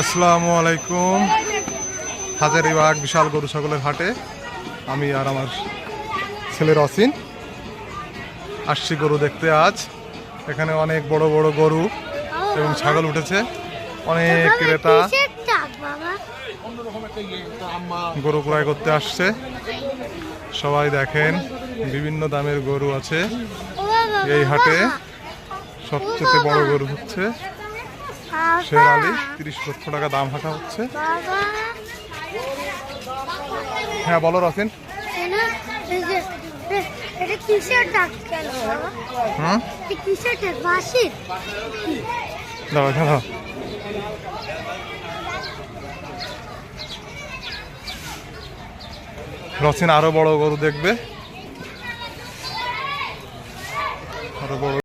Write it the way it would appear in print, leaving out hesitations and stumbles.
আসসালামু আলাইকুম। হাজারীবাগ বিশাল গরু ছাগলের হাটে আমি আর আমার ছেলের অসিন আসছি গরু দেখতে। আজ এখানে অনেক বড় বড় গরু এবং ছাগল উঠেছে। অনেক ক্রেতা গরু ক্রয় করতে আসছে। সবাই দেখেন বিভিন্ন দামের গরু আছে এই হাটে। সবচেয়ে বড় গরু হচ্ছে শের আলী, 30 লক্ষ টাকা দাম হাঁকা হচ্ছে। হ্যাঁ বলো রসিন। রসিন আরো বড় গরু দেখবে, আরো বড়